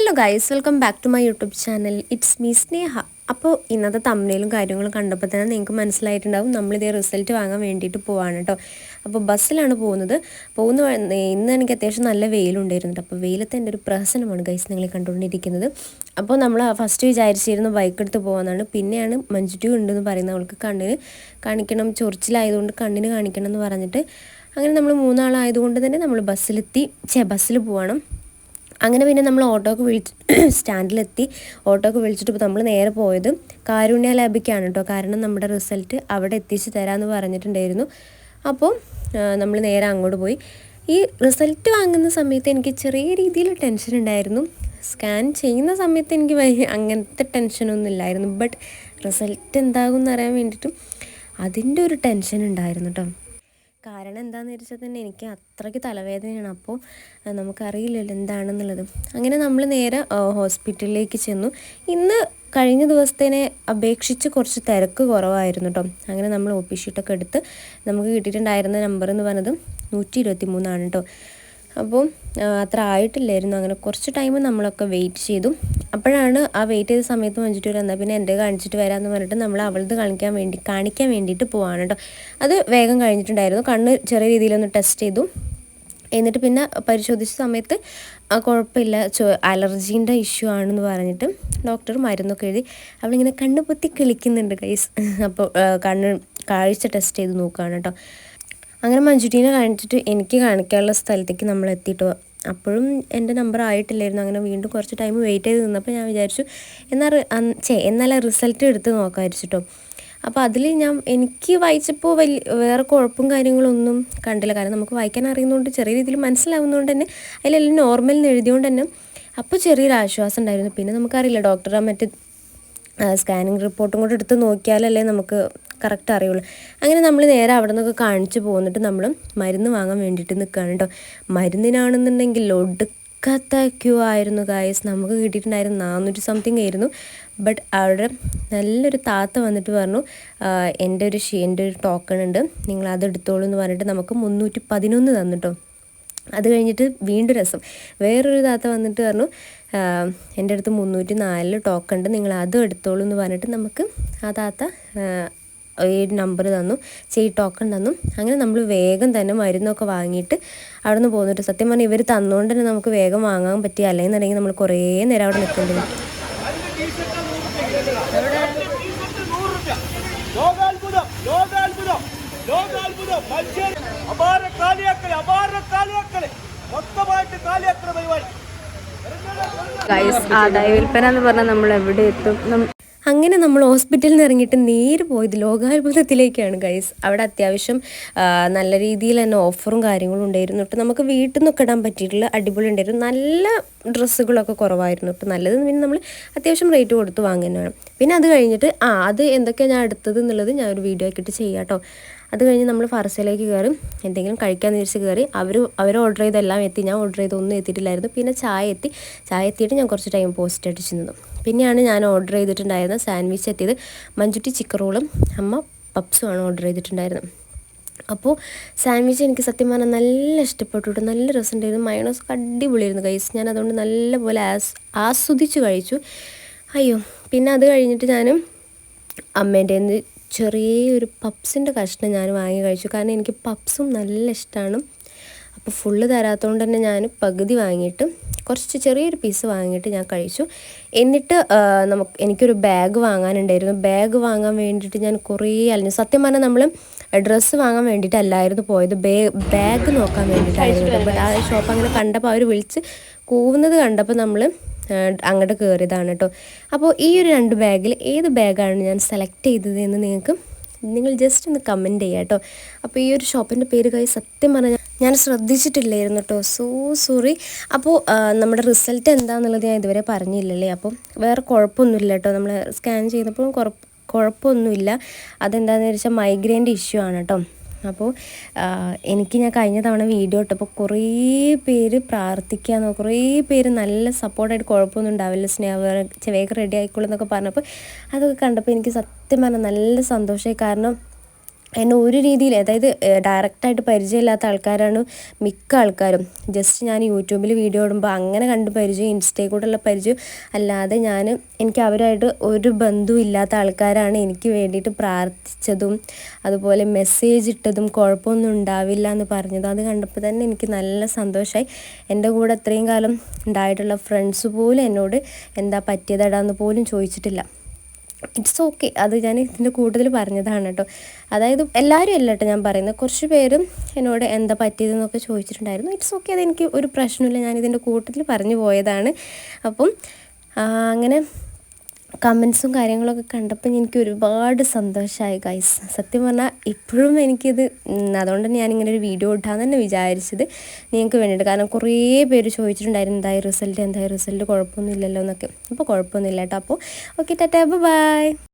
Hello guys, welcome back to my YouTube channel. It's me Sneha. അപ്പോൾ ഇന്നത്തെ തമ്മിലും കാര്യങ്ങളും കണ്ടപ്പോൾ തന്നെ നിങ്ങൾക്ക് മനസ്സിലായിട്ടുണ്ടാവും നമ്മളിതേ റിസൾട്ട് വാങ്ങാൻ വേണ്ടിയിട്ട് പോവാണ് കേട്ടോ. അപ്പോൾ ബസ്സിലാണ് ഇന്ന് എനിക്ക് അത്യാവശ്യം നല്ല വെയിലുണ്ടായിരുന്നു. അപ്പോൾ വെയിലത്ത് എൻ്റെ ഒരു പ്രഹസനമാണ് ഗൈസ് നിങ്ങൾ കണ്ടുകൊണ്ടിരിക്കുന്നത്. അപ്പോൾ നമ്മൾ ഫസ്റ്റ് വിചാരിച്ചിരുന്നു ബൈക്ക് എടുത്ത് പോകാമെന്നാണ്. പിന്നെയാണ് മഞ്ജുറ്റു ഉണ്ടെന്ന് പറയുന്നത്, അവൾക്ക് കണ്ണിന് കാണിക്കണം, ചൊറിച്ചിലായതുകൊണ്ട് കണ്ണിന് കാണിക്കണം എന്ന് പറഞ്ഞിട്ട് അങ്ങനെ നമ്മൾ മൂന്നാളായതുകൊണ്ട് തന്നെ നമ്മൾ ബസ്സിൽ പോകണം. അങ്ങനെ പിന്നെ നമ്മൾ സ്റ്റാൻഡിലെത്തി ഓട്ടോക്ക് വിളിച്ചിട്ട് ഇപ്പോൾ നമ്മൾ നേരെ പോയത് കാരുണ്യ ലാബിക്കാണ് കേട്ടോ. കാരണം നമ്മുടെ റിസൾട്ട് അവിടെ എത്തിച്ച് തരാമെന്ന് പറഞ്ഞിട്ടുണ്ടായിരുന്നു. അപ്പോൾ നമ്മൾ നേരെ അങ്ങോട്ട് പോയി. ഈ റിസൾട്ട് വാങ്ങുന്ന സമയത്ത് എനിക്ക് ചെറിയ രീതിയിൽ ടെൻഷൻ ഉണ്ടായിരുന്നു. സ്കാൻ ചെയ്യുന്ന സമയത്ത് എനിക്ക് അങ്ങനത്തെ ടെൻഷനൊന്നും ഇല്ലായിരുന്നു. ബട്ട് റിസൾട്ട് എന്താകും എന്നറിയാൻ വേണ്ടിയിട്ടും അതിൻ്റെ ഒരു ടെൻഷൻ ഉണ്ടായിരുന്നു കേട്ടോ. കാരണം എന്താണെന്ന് വെച്ചാൽ തന്നെ എനിക്ക് അത്രയ്ക്ക് തലവേദനയാണ്. അപ്പോൾ നമുക്കറിയില്ലല്ലോ എന്താണെന്നുള്ളത്. അങ്ങനെ നമ്മൾ നേരെ ഹോസ്പിറ്റലിലേക്ക് ചെന്നു. ഇന്ന് കഴിഞ്ഞ ദിവസത്തിനെ അപേക്ഷിച്ച് കുറച്ച് തിരക്ക് കുറവായിരുന്നു കേട്ടോ. അങ്ങനെ നമ്മൾ ഒ പി ഷീട്ടൊക്കെ എടുത്ത് നമുക്ക് കിട്ടിയിട്ടുണ്ടായിരുന്ന നമ്പർ എന്ന് പറഞ്ഞത് 123 കേട്ടോ. അപ്പോൾ അത്ര ആയിട്ടില്ലായിരുന്നു. അങ്ങനെ കുറച്ച് ടൈം നമ്മളൊക്കെ വെയിറ്റ് ചെയ്തു. അപ്പോഴാണ് ആ വെയിറ്റ് ചെയ്ത സമയത്ത് മഞ്ജുറ്റൂർ എന്നാൽ പിന്നെ എൻ്റെ കാണിച്ചിട്ട് വരാമെന്ന് പറഞ്ഞിട്ട് നമ്മൾ അവളത് കാണിക്കാൻ വേണ്ടിയിട്ട് പോവാണ് കേട്ടോ. അത് വേഗം കഴിഞ്ഞിട്ടുണ്ടായിരുന്നു. കണ്ണ് ചെറിയ രീതിയിലൊന്ന് ടെസ്റ്റ് ചെയ്തു. എന്നിട്ട് പിന്നെ പരിശോധിച്ച സമയത്ത് കുഴപ്പമില്ല, അലർജീൻ്റെ ഇഷ്യൂ ആണെന്ന് പറഞ്ഞിട്ട് ഡോക്ടർ മരുന്നൊക്കെ എഴുതി. അവളിങ്ങനെ കണ്ണ് പൊത്തി കളിക്കുന്നുണ്ട് ഗൈസ്. അപ്പോൾ കാഴ്ച ടെസ്റ്റ് ചെയ്ത് നോക്കുകയാണ് കേട്ടോ. അങ്ങനെ മഞ്ജുട്ടീനെ കാണിച്ചിട്ട് എനിക്ക് കാണിക്കാനുള്ള സ്ഥലത്തേക്ക് നമ്മൾ എത്തിയിട്ടോ. അപ്പോഴും എൻ്റെ നമ്പർ ആയിട്ടില്ലായിരുന്നു. അങ്ങനെ വീണ്ടും കുറച്ച് ടൈം വെയിറ്റ് ചെയ്ത് നിന്നപ്പോൾ ഞാൻ വിചാരിച്ചു എന്നാലും റിസൾട്ട് എടുത്ത് നോക്കാതിരിച്ചിട്ടോ. അപ്പോൾ അതിൽ എനിക്ക് വായിച്ചപ്പോൾ വേറെ കുഴപ്പവും കാര്യങ്ങളൊന്നും കണ്ടില്ല. കാരണം നമുക്ക് വായിക്കാൻ അറിയുന്നതുകൊണ്ട് ചെറിയ രീതിയിൽ മനസ്സിലാവുന്നതുകൊണ്ട് തന്നെ അതിലെല്ലാം നോർമൽ എന്ന് എഴുതിയതുകൊണ്ട് തന്നെ അപ്പോൾ ചെറിയൊരു ആശ്വാസം ഉണ്ടായിരുന്നു. പിന്നെ നമുക്കറിയില്ല, ഡോക്ടറെ മറ്റ് സ്കാനിങ് റിപ്പോർട്ടും കൂടെ എടുത്ത് നോക്കിയാലല്ലേ നമുക്ക് കറക്റ്റ് അറിയുള്ളൂ. അങ്ങനെ നമ്മൾ നേരെ അവിടെ നിന്നൊക്കെ കാണിച്ച് പോന്നിട്ട് നമ്മൾ മരുന്ന് വാങ്ങാൻ വേണ്ടിയിട്ട് നിൽക്കുകയാണ് കേട്ടോ. മരുന്നിനാണെന്നുണ്ടെങ്കിൽ ഒടുക്കത്ത ക്യൂ ആയിരുന്നു ഗായ്സ്. നമുക്ക് കിട്ടിയിട്ടുണ്ടായിരുന്നു 400 സംതിങ് ആയിരുന്നു. ബട്ട് അവിടെ നല്ലൊരു താത്ത വന്നിട്ട് പറഞ്ഞു, എൻ്റെ ഒരു ടോക്കൺ ഉണ്ട്, നിങ്ങൾ അത് എടുത്തോളൂ എന്ന് പറഞ്ഞിട്ട് നമുക്ക് 311 തന്നിട്ടോ. അത് കഴിഞ്ഞിട്ട് വീണ്ടും രസം, വേറൊരു താത്ത വന്നിട്ട് പറഞ്ഞു, എൻ്റെ അടുത്ത് 304 ടോക്കൺ ഉണ്ട്, നിങ്ങൾ അതും എടുത്തോളൂ എന്ന് പറഞ്ഞിട്ട് നമുക്ക് ആ താത്ത ഈ നമ്പർ തന്നു, ടോക്കൺ തന്നു. അങ്ങനെ നമ്മൾ വേഗം തന്നെ മരുന്നൊക്കെ വാങ്ങിയിട്ട് അവിടെ നിന്ന് പോന്നിട്ട്, സത്യം പറഞ്ഞാൽ ഇവർ തന്നുകൊണ്ട് തന്നെ നമുക്ക് വേഗം വാങ്ങാൻ പറ്റി. അല്ലെന്നുണ്ടെങ്കിൽ നമ്മൾ കുറേ നേരം അവിടെ നിൽക്കേണ്ടി വരും. ആദായ വിൽപ്പന എന്ന് പറഞ്ഞാൽ നമ്മൾ എവിടെ എത്തും. അങ്ങനെ നമ്മൾ ഹോസ്പിറ്റലിൽ നിന്ന് ഇറങ്ങിയിട്ട് നേരെ പോയത് ലോകാത്ഭുതത്തിലേക്കാണ് ഗൈസ്. അവിടെ അത്യാവശ്യം നല്ല രീതിയിൽ തന്നെ ഓഫറും കാര്യങ്ങളും ഉണ്ടായിരുന്നു കേട്ടോ. നമുക്ക് വീട്ടിൽ നിന്നൊക്കെ ഇടാൻ പറ്റിയിട്ടുള്ള അടിപൊളി ഉണ്ടായിരുന്നു. നല്ല ഡ്രസ്സുകളൊക്കെ കുറവായിരുന്നു കേട്ടോ. നല്ലത് പിന്നെ നമ്മൾ അത്യാവശ്യം റേറ്റ് കൊടുത്ത് വാങ്ങുന്നതാണ്. പിന്നെ അത് കഴിഞ്ഞിട്ട് അത് എന്തൊക്കെയാണ് ഞാൻ എടുത്തത് എന്നുള്ളത് ഞാൻ ഒരു വീഡിയോ ആക്കിയിട്ട് ചെയ്യാം കേട്ടോ. അത് കഴിഞ്ഞ് നമ്മൾ ഫർസയിലേക്ക് കയറി എന്തെങ്കിലും കഴിക്കാമെന്ന് വിചാരിച്ച് കയറി. അവർ ഓർഡർ ചെയ്തെല്ലാം എത്തി, ഞാൻ ഓർഡർ ചെയ്തൊന്നും എത്തിയിട്ടില്ലായിരുന്നു. പിന്നെ ചായ എത്തിയിട്ട് ഞാൻ കുറച്ച് ടൈം പോസ്റ്റ് അടിച്ച് നിന്നു. പിന്നെയാണ് ഞാൻ ഓർഡർ ചെയ്തിട്ടുണ്ടായിരുന്ന സാൻഡ്വിച്ച് എത്തിയത്. മഞ്ജുട്ടി ചിക്കൻ റോളും അമ്മ പപ്സുമാണ് ഓർഡർ ചെയ്തിട്ടുണ്ടായിരുന്നത്. അപ്പോൾ സാൻഡ്വിച്ച് എനിക്ക് സത്യം പറഞ്ഞാൽ നല്ല ഇഷ്ടപ്പെട്ടു, നല്ല രസമുണ്ടായിരുന്നു. മയോണൈസൊക്കെ അടിപൊളിയായിരുന്നു ഗൈസ്. ഞാൻ അതുകൊണ്ട് നല്ലപോലെ ആസ്വദിച്ച് കഴിച്ചു. പിന്നെ അത് കഴിഞ്ഞിട്ട് ഞാൻ അമ്മേൻ്റെ ചെറിയൊരു പപ്സിൻ്റെ കഷ്ണം ഞാൻ വാങ്ങി കഴിച്ചു. കാരണം എനിക്ക് പപ്സും നല്ല ഇഷ്ടമാണ്. അപ്പോൾ ഫുള്ള് തരാത്തതുകൊണ്ട് തന്നെ ഞാൻ പകുതി വാങ്ങിയിട്ട് കുറച്ച് ചെറിയൊരു പീസ് വാങ്ങിയിട്ട് ഞാൻ കഴിച്ചു. എന്നിട്ട് എനിക്കൊരു ബാഗ് വാങ്ങാനുണ്ടായിരുന്നു. ബാഗ് വാങ്ങാൻ വേണ്ടിയിട്ട് ഞാൻ കുറേ അലഞ്ഞു. സത്യം പറഞ്ഞാൽ നമ്മൾ ഡ്രസ്സ് വാങ്ങാൻ വേണ്ടിയിട്ടല്ലായിരുന്നു പോയത്, ബാഗ് നോക്കാൻ വേണ്ടിയിട്ടായിരുന്നു. ബട്ട് ആ ഷോപ്പ് അങ്ങനെ കണ്ടപ്പോൾ അവർ വിളിച്ച് കൂവുന്നത് കണ്ടപ്പോൾ നമ്മൾ അങ്ങോട്ട് കയറിയതാണ് കേട്ടോ. അപ്പോൾ ഈ ഒരു 2 ബാഗിൽ ഏത് ബാഗാണ് ഞാൻ സെലക്ട് ചെയ്തത് എന്ന് നിങ്ങൾ ജസ്റ്റ് ഒന്ന് കമൻറ്റ് ചെയ്യുക കേട്ടോ. അപ്പോൾ ഈ ഒരു ഷോപ്പിൻ്റെ പേര് കൈ സത്യം പറഞ്ഞാൽ ഞാൻ ശ്രദ്ധിച്ചിട്ടില്ലായിരുന്നു കേട്ടോ. സോറി. അപ്പോൾ നമ്മുടെ റിസൾട്ട് എന്താണെന്നുള്ളത് ഞാൻ ഇതുവരെ പറഞ്ഞില്ലല്ലേ. അപ്പോൾ വേറെ കുഴപ്പമൊന്നുമില്ല കേട്ടോ. നമ്മൾ സ്കാൻ ചെയ്തപ്പോഴും കുഴപ്പമൊന്നുമില്ല. അതെന്താണെന്ന് വെച്ചാൽ മൈഗ്രെയിൻ്റെ ഇഷ്യൂ ആണ് കേട്ടോ. അപ്പോൾ ഞാൻ കഴിഞ്ഞ തവണ വീഡിയോ ഇട്ടപ്പോൾ കുറേ പേര് പ്രാർത്ഥിക്കാമെന്നോ, കുറേ പേര് നല്ല സപ്പോർട്ടായിട്ട് കുഴപ്പമൊന്നും ഉണ്ടാവില്ല വേഗം റെഡി ആയിക്കോളൂ എന്നൊക്കെ പറഞ്ഞപ്പോൾ അതൊക്കെ കണ്ടപ്പോൾ എനിക്ക് സത്യം പറഞ്ഞാൽ നല്ല സന്തോഷമായി. കാരണം എന്നെ ഒരു രീതിയിൽ, അതായത് ഡയറക്റ്റായിട്ട് പരിചയമില്ലാത്ത ആൾക്കാരാണ് മിക്ക ആൾക്കാരും. ജസ്റ്റ് ഞാൻ യൂട്യൂബിൽ വീഡിയോ ഇടുമ്പോൾ അങ്ങനെ കണ്ട് പരിചയം, ഇൻസ്റ്റയിൽ കൂടെയുള്ള പരിചയം അല്ലാതെ എനിക്ക് അവരായിട്ട് ഒരു ബന്ധവും ഇല്ലാത്ത ആൾക്കാരാണ് എനിക്ക് വേണ്ടിയിട്ട് പ്രാർത്ഥിച്ചതും അതുപോലെ മെസ്സേജ് ഇട്ടതും കുഴപ്പമൊന്നും ഉണ്ടാവില്ല എന്ന് പറഞ്ഞതും. അത് കണ്ടപ്പോൾ തന്നെ എനിക്ക് നല്ല സന്തോഷമായി. എൻ്റെ കൂടെ അത്രയും കാലം ഉണ്ടായിട്ടുള്ള ഫ്രണ്ട്സ് പോലും എന്നോട് എന്താ പറ്റിയതടാന്ന് പോലും ചോദിച്ചിട്ടില്ല. It's okay. അത് ഞാൻ ഇതിൻ്റെ കൂടുതൽ പറഞ്ഞതാണ് കേട്ടോ. അതായത് എല്ലാവരും അല്ല കേട്ടോ ഞാൻ പറയുന്നത്, കുറച്ച് പേരും എന്നോട് എന്താ പറ്റിയതെന്നൊക്കെ ചോദിച്ചിട്ടുണ്ടായിരുന്നു. ഇറ്റ്സ് ഓക്കെ, അതെനിക്ക് ഒരു പ്രശ്നമില്ല, ഞാനിതിൻ്റെ കൂട്ടത്തിൽ പറഞ്ഞു പോയതാണ്. അപ്പം അങ്ങനെ കമൻസും കാര്യങ്ങളൊക്കെ കണ്ടപ്പോൾ എനിക്ക് ഒരുപാട് സന്തോഷമായി ഗൈസ്. സത്യം പറഞ്ഞാൽ ഇപ്പോഴും എനിക്കിത്, അതുകൊണ്ട് ഞാനിങ്ങനെ ഒരു വീഡിയോ ഇട്ടാന്ന് തന്നെ വിചാരിച്ചത് നിങ്ങൾക്ക് വേണ്ടിയിട്ട്. കാരണം കുറേ പേര് ചോദിച്ചിട്ടുണ്ടായിരുന്നു എന്തായി റിസൾട്ട് കുഴപ്പമൊന്നുമില്ലല്ലോ എന്നൊക്കെ. അപ്പോൾ കുഴപ്പമൊന്നുമില്ല കേട്ടോ. അപ്പോൾ ഓക്കെ, ടാറ്റാ, ബൈ.